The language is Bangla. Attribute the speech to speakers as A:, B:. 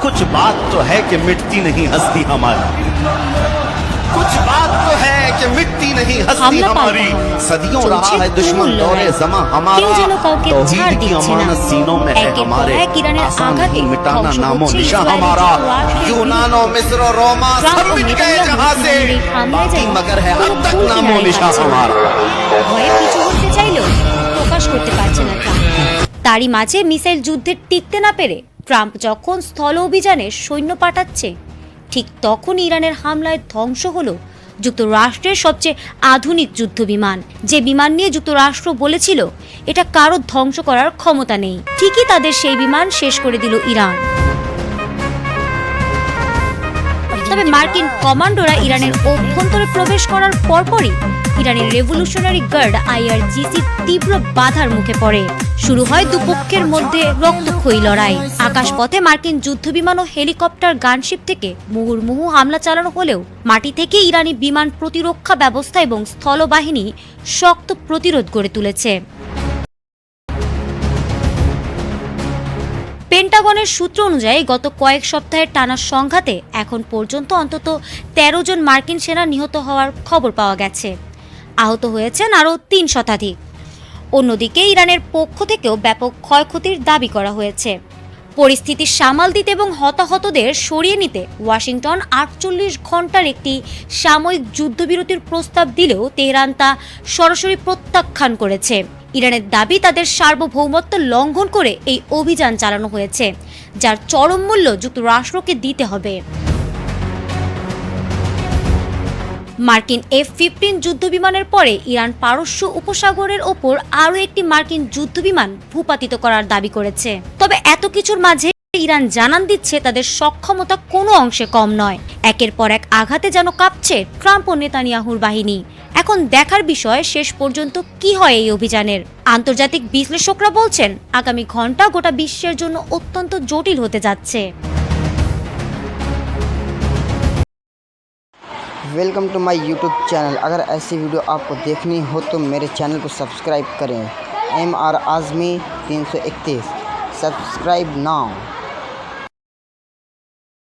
A: कुछ बात तो है कि मिटती नहीं हस्ती हमारी, कुछ बात तो है कि मिटती नहीं हस्ती हमारी। सदियों रहा है दुश्मन दौरे जमा हमारा, तौहीद की अमानत सीनों में है हमारे, आसान नहीं मिटाना नामो निशा हमारा। यूनानो मिस्र रोमा सब मिट गए जहां से, बाकी मगर है अब तक नामो निशा हमारा।
B: ভয়ে পিছু হতে চাইলেও প্রকাশ করতে পারছে না ট্রাম্প। তারই মাঝে মিসাইল যুদ্ধে টিকতে না পেরে ট্রাম্প যখন স্থল অভিযানে সৈন্য পাঠাচ্ছে, ঠিক তখন ইরানের হামলায় ধ্বংস হলো যুক্তরাষ্ট্রের সবচেয়ে আধুনিক যুদ্ধ বিমান, যে বিমান নিয়ে যুক্তরাষ্ট্র বলেছিল এটা কারো ধ্বংস করার ক্ষমতা নেই। ঠিকই তাদের সেই বিমান শেষ করে দিল ইরান। তবে মার্কিন কমান্ডোরা ইরানের অভ্যন্তরে প্রবেশ করার পরপরই ইরানের রেভলিউশনারি গার্ড IRGC তীব্র বাধার মুখে পড়ে। শুরু হয় দুপক্ষের মধ্যে রক্তক্ষয়ী লড়াই। আকাশপথে মার্কিন যুদ্ধবিমান ও হেলিকপ্টার গানশিপ থেকে মুহুর্মুহু হামলা চালানো হলেও মাটি থেকে ইরানি বিমান প্রতিরক্ষা ব্যবস্থা এবং স্থলবাহিনী শক্ত প্রতিরোধ গড়ে তুলেছে। পেন্টাগনের সূত্র অনুযায়ী গত কয়েক সপ্তাহের টানা সংঘাতে এখন পর্যন্ত অন্তত 13 জন মার্কিন সেনা নিহত হওয়ার খবর পাওয়া গেছে। আহত হয়েছেন আরও 3 শতাধিক। অন্যদিকে ইরানের পক্ষ থেকেও ব্যাপক ক্ষয়ক্ষতির দাবি করা হয়েছে। পরিস্থিতি সামাল দিতে এবং হতাহতদের সরিয়ে নিতে ওয়াশিংটন 48 ঘন্টার একটি সাময়িক যুদ্ধবিরতির প্রস্তাব দিলেও তেহরান তা সরাসরি প্রত্যাখ্যান করেছে। ইরানের দাবি তাদের সার্বভৌমত্ব লঙ্ঘন করে এই অভিযান চালানো হয়েছে, যার চরম মূল্য যুক্তরাষ্ট্রকে দিতে হবে। মার্কিন F-15 যুদ্ধবিমানের পরে ইরান পারস্য উপসাগরের ওপর আরও একটি মার্কিন যুদ্ধবিমান ভূপাতিত করার দাবি করেছে। তবে এত কিছুর মাঝে ইরান জানান দিচ্ছে তাদের সক্ষমতা কোনো অংশে কম নয়। একের পর এক আঘাতে যেন কাঁপছে ট্রাম্প ও নেতানিয়াহুর বাহিনী। এখন দেখার বিষয় শেষ পর্যন্ত কি হয় এই অভিযানের। আন্তর্জাতিক বিশ্লেষকরা বলছেন আগামী ঘন্টা গোটা বিশ্বের জন্য অত্যন্ত জটিল হতে যাচ্ছে।
C: Welcome to my YouTube channel. अगर ऐसी वीडियो आपको देखनी हो तो मेरे चैनल को सब्सक्राइब करें। MR Azmi 331 subscribe now.